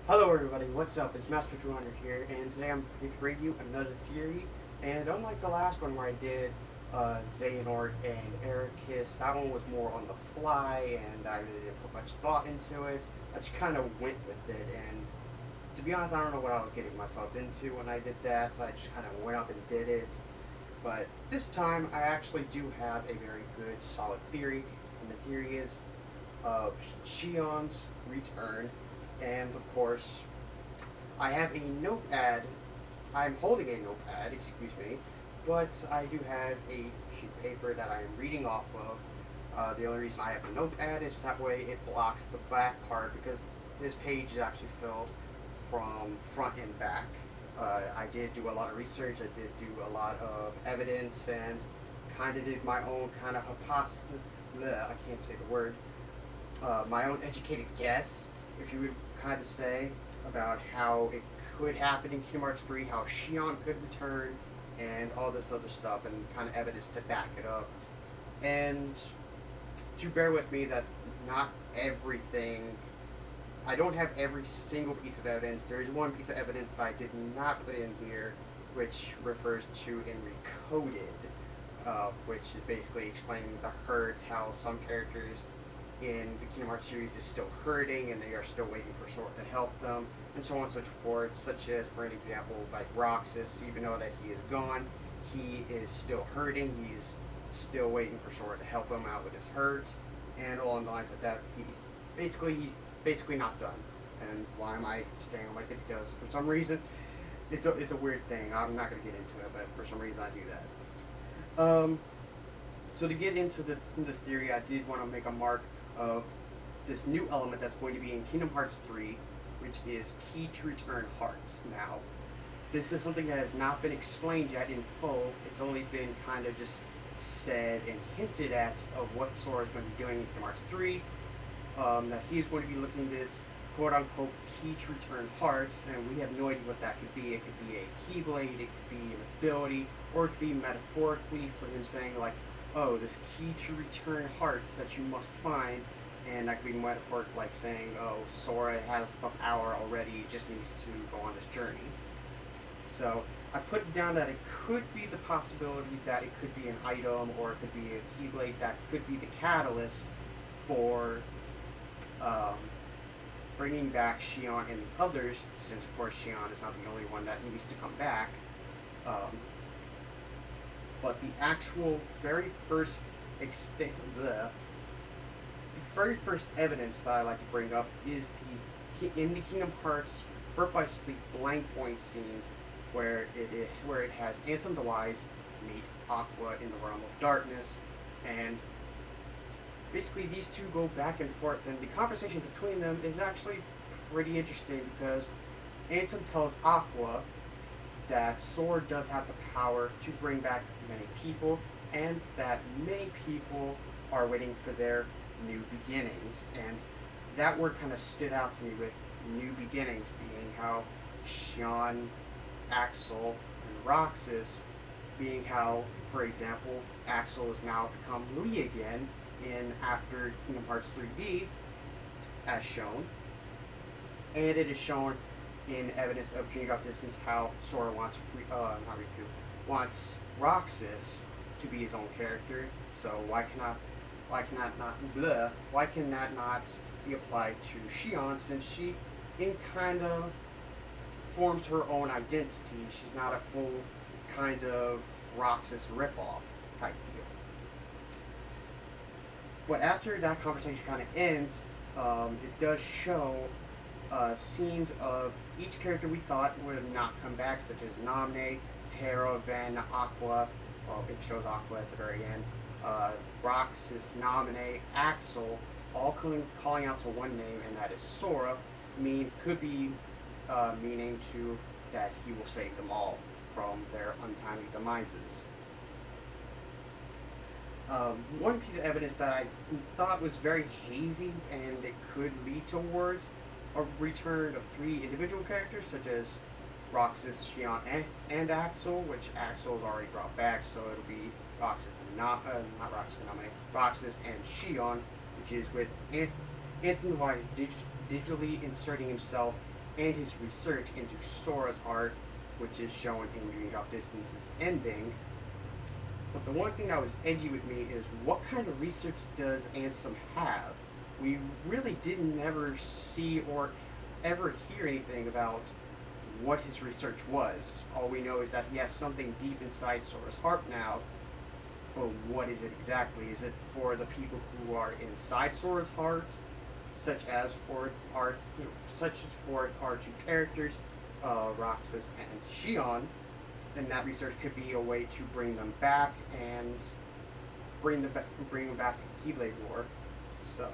Hello everybody, what's up? It's Master 200 here, and today I'm going to bring you another theory. And unlike the last one where I did Xehanort and Ericus, that one was more on the fly, and I really didn't put much thought into it. I just kind of went with it, and to be honest, I don't know what I was getting myself into when I did that, so I just kind of went up and did it. But this time, I actually do have a very good, solid theory, and the theory is of Xion's return. And of course, I have a notepad. I'm holding a notepad, excuse me, but I do have a sheet of paper that I am reading off of. The only reason I have a notepad is that way it blocks the back part because this page is actually filled from front and back. I did do a lot of research. I did do a lot of evidence and kind of did my own kind of I can't say the word. My own educated guess, if you would kind of say, about how it could happen in Kingdom Hearts 3, how Xion could return, and all this other stuff, and kind of evidence to back it up. And to bear with me that not everything, I don't have every single piece of evidence. There is one piece of evidence that I did not put in here, which refers to in Recoded, which is basically explaining the hurt, how some characters in the Kingdom Hearts series is still hurting and they are still waiting for Sora to help them, and so on and so forth, such as, for an example, like Roxas, even though that he is gone, he is still hurting, he's still waiting for Sora to help him out with his hurt, and along the lines of that, he's basically not done. And why am I staying on my tip? Because for some reason, it's a weird thing, I'm not going to get into it, but for some reason I do that. So to get into this theory, I did want to make a mark of this new element that's going to be in Kingdom Hearts 3, which is Key to Return Hearts. Now, this is something that has not been explained yet in full. It's only been kind of just said and hinted at of what Sora is going to be doing in Kingdom Hearts 3. That he's going to be looking at this quote-unquote Key to Return Hearts, and we have no idea what that could be. It could be a Keyblade, it could be an ability, or it could be metaphorically for him saying, like, oh, this key to return hearts that you must find, and that could be metaphoric, like saying, oh, Sora has the power already, he just needs to go on this journey. So I put down that it could be the possibility that it could be an item, or it could be a Keyblade that could be the catalyst for bringing back Xion and the others, since of course Xion is not the only one that needs to come back. But the actual very first very first evidence that I like to bring up is in the Kingdom Hearts Birth by Sleep blank point scenes where it has Ansem the Wise meet Aqua in the Realm of Darkness, and basically these two go back and forth, and the conversation between them is actually pretty interesting because Ansem tells Aqua that Sora does have the power to bring back many people, and that many people are waiting for their new beginnings. And that word kind of stood out to me with new beginnings, being how Xion, Axel, and Roxas, being how, for example, Axel has now become Lee again in after Kingdom Hearts 3D, as shown, and it is shown in evidence of Dream Drop Distance how Sora wants wants Roxas to be his own character. So why can that not be applied to Xion, since she in kind of forms her own identity. She's not a full kind of Roxas ripoff type deal. But after that conversation kind of ends, it does show scenes of each character we thought would have not come back, such as Namne, Terra, Ven, Aqua. Well, it shows Aqua at the very end. Roxas, Namne, Axel, all calling out to one name, and that is Sora. Could be meaning to that he will save them all from their untimely demises. One piece of evidence that I thought was very hazy and it could lead towards a return of three individual characters, such as Roxas, Xion, and Axel, which Axel is already brought back, so it'll be Roxas and not Roxas and Namine, Roxas and Xion, which is with Ansem the Wise digitally inserting himself and his research into Sora's heart, which is shown in Dream Drop Distance's ending. But the one thing that was edgy with me is what kind of research does Ansem have? We really didn't ever see or ever hear anything about what his research was. All we know is that he has something deep inside Sora's heart now, but what is it exactly? Is it for the people who are inside Sora's heart, such as for our two characters, Roxas and Xion? And that research could be a way to bring them back and bring them back from the Keyblade War. So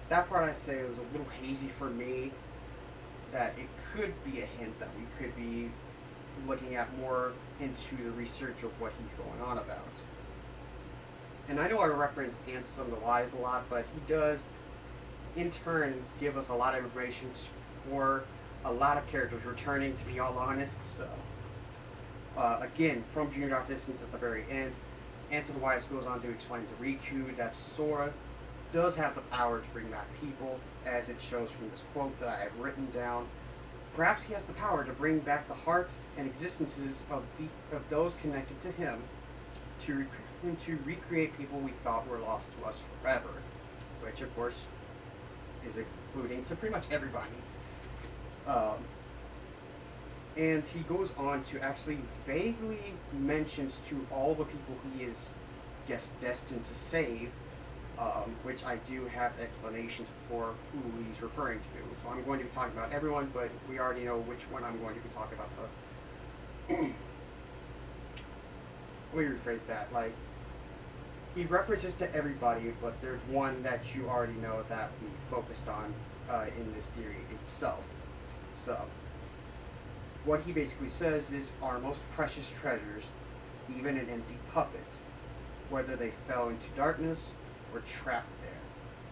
that part I say was a little hazy for me. That it could be a hint that we could be looking at more into the research of what he's going on about. And I know I reference Ansem the Wise a lot, but he does in turn give us a lot of information for a lot of characters returning, to be all honest. So again, from Dream Drop Distance at the very end, Ansem the Wise goes on to explain to Riku that Sora does have the power to bring back people, as it shows from this quote that I have written down. Perhaps he has the power to bring back the hearts and existences of those connected to him, to recreate people we thought were lost to us forever, which of course is including to pretty much everybody. And he goes on to actually vaguely mentions to all the people he is, I guess, destined to save, which I do have explanations for who he's referring to. So I'm going to be talking about everyone, but we already know which one I'm going to be talking about. Let me rephrase that. Like, he references to everybody, but there's one that you already know that we focused on in this theory itself. So, what he basically says is our most precious treasures, even an empty puppet, whether they fell into darkness or trapped there,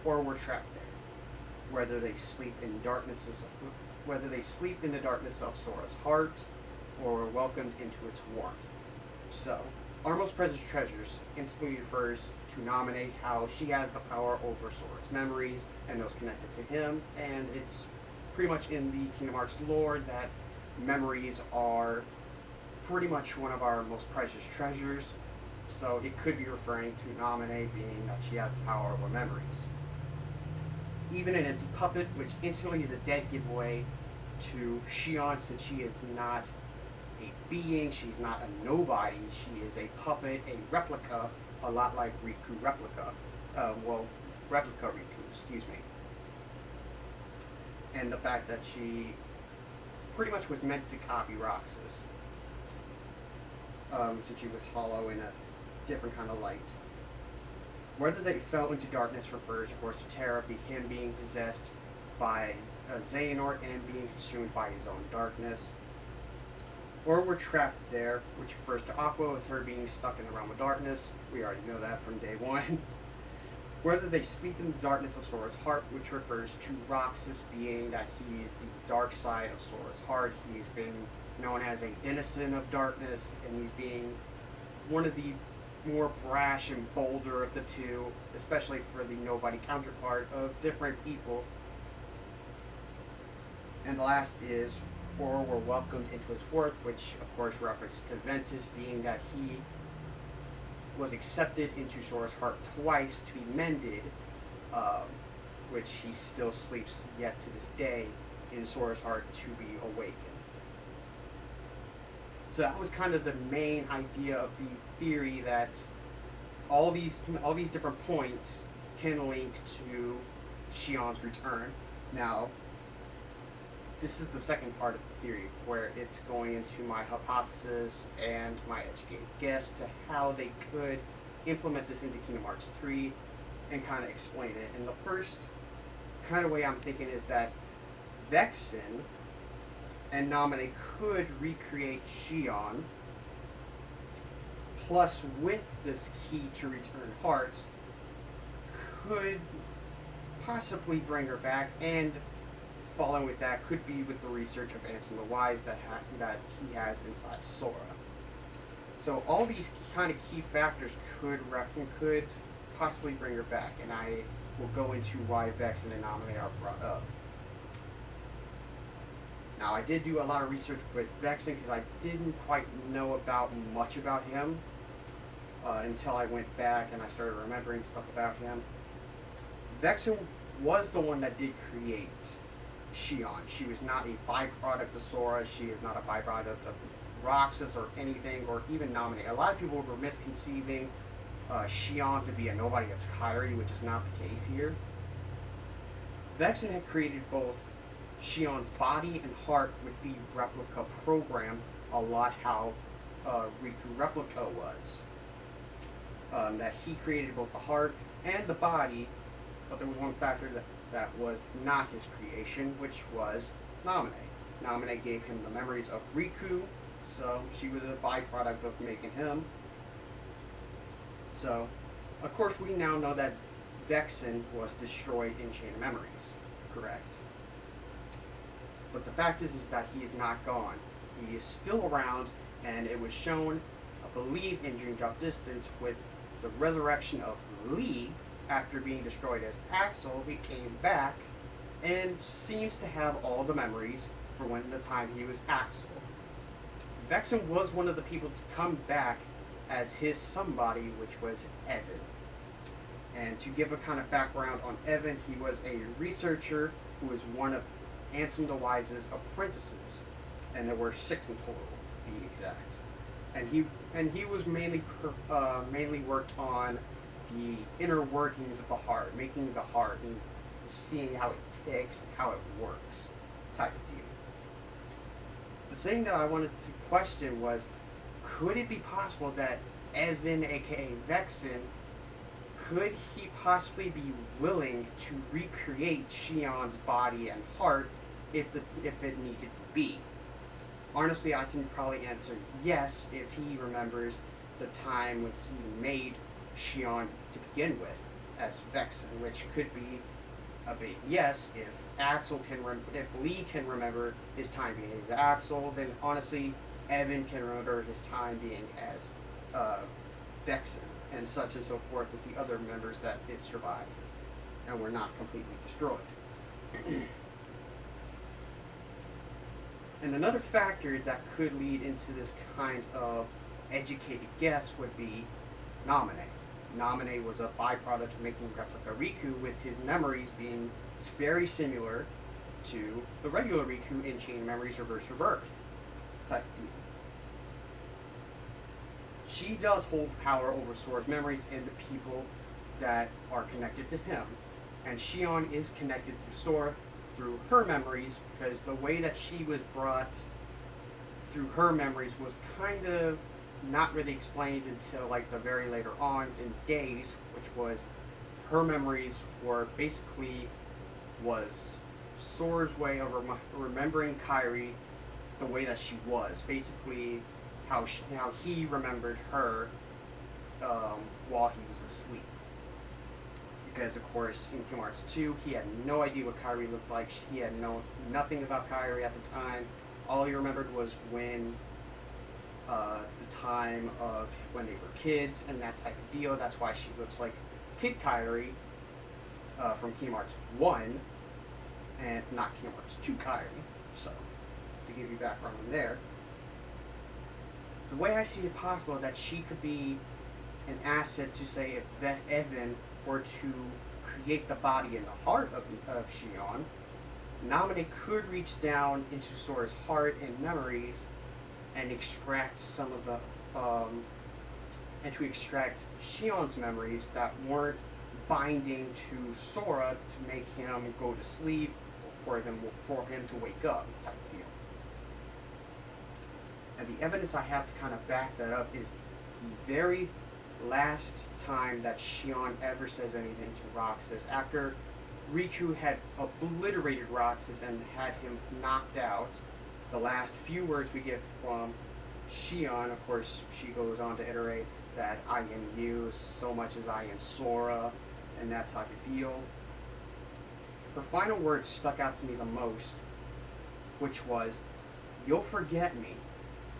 or were trapped there, whether they sleep in the darkness of Sora's heart, or were welcomed into its warmth. So, our most precious treasures instantly refers to nominate how she has the power over Sora's memories and those connected to him, and it's pretty much in the Kingdom Hearts lore that memories are pretty much one of our most precious treasures. So it could be referring to nominate being that she has the power over memories. Even an empty puppet, which instantly is a dead giveaway to Xion, since she is not a being, she's not a nobody, she is a puppet, a replica, a lot like Riku replica. Replica Riku, excuse me. And the fact that she pretty much was meant to copy Roxas, since she was hollow in a different kind of light. Whether they fell into darkness refers, of course, to Terra, him being possessed by Xehanort and being consumed by his own darkness. Or were trapped there, which refers to Aqua, with her being stuck in the realm of darkness. We already know that from day one. Whether they sleep in the darkness of Sora's heart, which refers to Roxas, being that he is the dark side of Sora's heart. He's been known as a denizen of darkness, and he's being one of the more brash and bolder of the two, especially for the nobody counterpart of different people. And the last is, or were welcomed into its worth, which of course reference to Ventus, being that he was accepted into Sora's heart twice to be mended, which he still sleeps yet to this day in Sora's heart to be awakened. So that was kind of the main idea of the theory, that all these different points can link to Xion's return. Now, this is the second part of the theory, where it's going into my hypothesis and my educated guess to how they could implement this into Kingdom Hearts 3 and kind of explain it. And the first kind of way I'm thinking is that Vexen and Naminé could recreate Xion, plus with this key to return hearts, could possibly bring her back, and following with that could be with the research of Ansem the Wise that he has inside Sora. So all these kind of key factors could possibly bring her back, and I will go into why Vexen and Naminé are brought up. Now, I did do a lot of research with Vexen because I didn't quite know about much about him until I went back and I started remembering stuff about him. Vexen was the one that did create Xion. She was not a byproduct of Sora. She is not a byproduct of Roxas or anything, or even Nominate. A lot of people were misconceiving Xion to be a nobody of Kairi, which is not the case here. Vexen had created both Xion's body and heart with the replica program, a lot how Riku Replica was. That he created both the heart and the body, but there was one factor that was not his creation, which was Naminé. Naminé gave him the memories of Riku, so she was a byproduct of making him. So, of course, we now know that Vexen was destroyed in Chain of Memories, correct? But the fact is that he is not gone. He is still around, and it was shown, I believe, in Dream Drop Distance with the resurrection of Lee after being destroyed as Axel. He came back and seems to have all the memories for when the time he was Axel. Vexen was one of the people to come back as his somebody, which was Evan. And to give a kind of background on Evan, he was a researcher who was one of Ansem the Wise's apprentices, and there were 6 in total, to be exact. And he was mainly worked on the inner workings of the heart, making the heart and seeing how it ticks, how it works, type of deal. The thing that I wanted to question was, could it be possible that Evan, aka Vexen, could he possibly be willing to recreate Xion's body and heart if it needed to be? Honestly, I can probably answer yes if he remembers the time when he made Xion to begin with as Vexen, which could be a big yes. If if Lee can remember his time being as Axel, then honestly, Evan can remember his time being as Vexen, and such and so forth with the other members that did survive and were not completely destroyed. And another factor that could lead into this kind of educated guess would be Naminé. Naminé was a byproduct of making Replica Riku, with his memories being very similar to the regular Riku in Chain Memories Reverse Rebirth type deal. She does hold power over Sora's memories and the people that are connected to him. And Xion is connected to Sora through her memories, because the way that she was brought through her memories was kind of not really explained until like the very later on in Days, which was her memories were basically was Sora's way of remembering Kairi the way that she was, basically how he remembered her while he was asleep. Because of course in Kingdom Hearts 2 he had no idea what Kairi looked like. He had nothing about Kairi at the time. All he remembered was when the time of when they were kids and that type of deal. That's why she looks like Kid Kairi from Kingdom Hearts 1 and not Kingdom Hearts 2 Kairi. So, to give you background on there. The way I see it possible that she could be an asset to, say, if Evan were to create the body and the heart of Xion, Naminé could reach down into Sora's heart and memories and extract some of the and to extract Xion's memories that weren't binding to Sora to make him go to sleep or for him to wake up type deal. And the evidence I have to kind of back that up is the very last time that Xion ever says anything to Roxas, after Riku had obliterated Roxas and had him knocked out. The last few words we get from Xion, of course, she goes on to iterate that I am you so much as I am Sora, and that type of deal. Her final words stuck out to me the most, which was, "You'll forget me,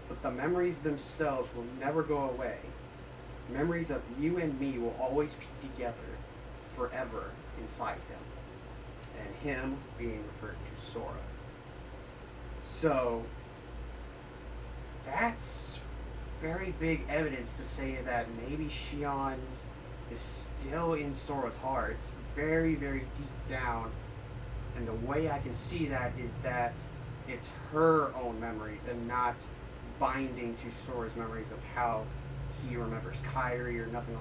but the memories themselves will never go away. Memories of you and me will always be together, forever inside him." And him being referred to Sora. So that's very big evidence to say that maybe Xion is still in Sora's heart, very, very deep down. And the way I can see that is that it's her own memories and not binding to Sora's memories of how he remembers Kyrie or nothing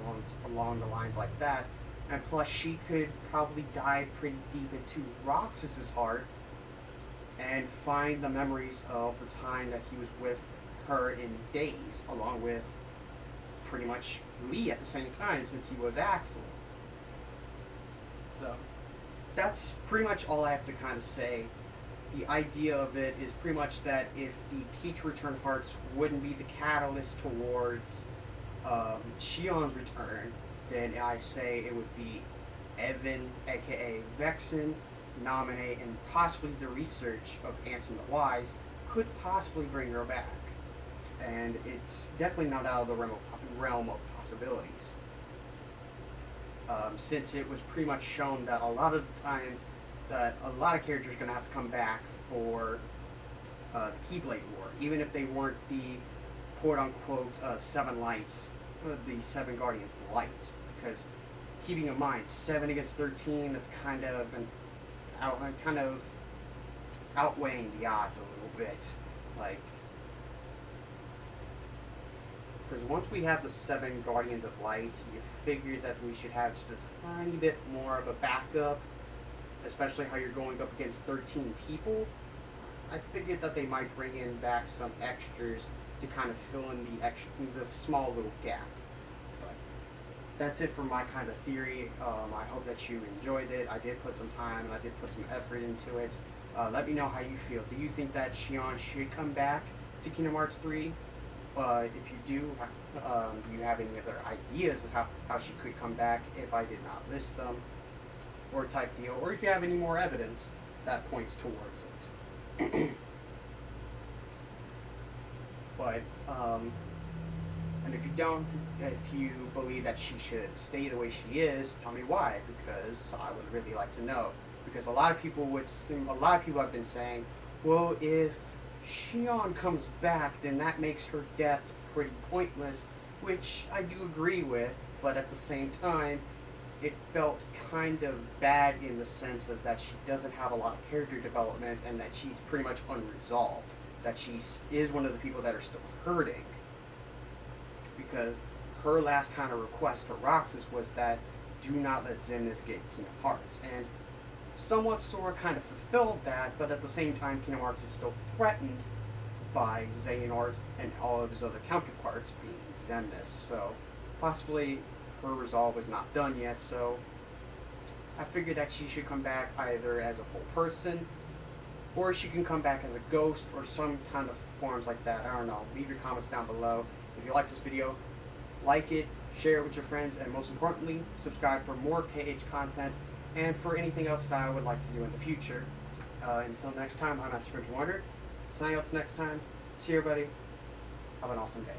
along the lines like that. And plus, she could probably dive pretty deep into Roxas's heart and find the memories of the time that he was with her in days, along with pretty much Lee at the same time, since he was Axel. So that's pretty much all I have to kind of say. The idea of it is pretty much that if the Peach Return Hearts wouldn't be the catalyst towards Xion's return, then I say it would be Evan, aka Vexen, Nominate, and possibly the research of Ansem the Wise could possibly bring her back. And it's definitely not out of the realm of possibilities. Since it was pretty much shown that a lot of the times that a lot of characters are going to have to come back for the Keyblade War, even if they weren't the quote-unquote seven lights, the seven guardians of light. Because keeping in mind, 7 against 13, that's kind of outweighing the odds a little bit. Like, because once we have the 7 Guardians of Light, you figured that we should have just a tiny bit more of a backup, especially how you're going up against 13 people. I figured that they might bring in back some extras to kind of fill in the small little gap. But that's it for my kind of theory. I hope that you enjoyed it. I did put some time and I did put some effort into it. Let me know how you feel. Do you think that Xion should come back to Kingdom Hearts 3? If you do you have any other ideas of how she could come back if I did not list them, or type deal, or if you have any more evidence that points towards it. But, and if you don't, if you believe that she should stay the way she is, tell me why, because I would really like to know. Because a lot of people have been saying, well, if Xion comes back, then that makes her death pretty pointless, which I do agree with, but at the same time, it felt kind of bad in the sense of that she doesn't have a lot of character development and that she's pretty much unresolved, that she is one of the people that are still hurting. Because her last kind of request to Roxas was that do not let Xemnas get Kingdom Hearts, and somewhat Sora kind of fulfilled that, but at the same time Kingdom Hearts is still threatened by Xehanort and all of his other counterparts being Xemnas, so possibly her resolve was not done yet, so I figured that she should come back either as a full person, or she can come back as a ghost, or some kind of forms like that. I don't know. Leave your comments down below. If you like this video, like it, share it with your friends, and most importantly, subscribe for more KH content, and for anything else that I would like to do in the future. Until next time, I'm Master Warner. Signing up to next time. See you, everybody. Have an awesome day.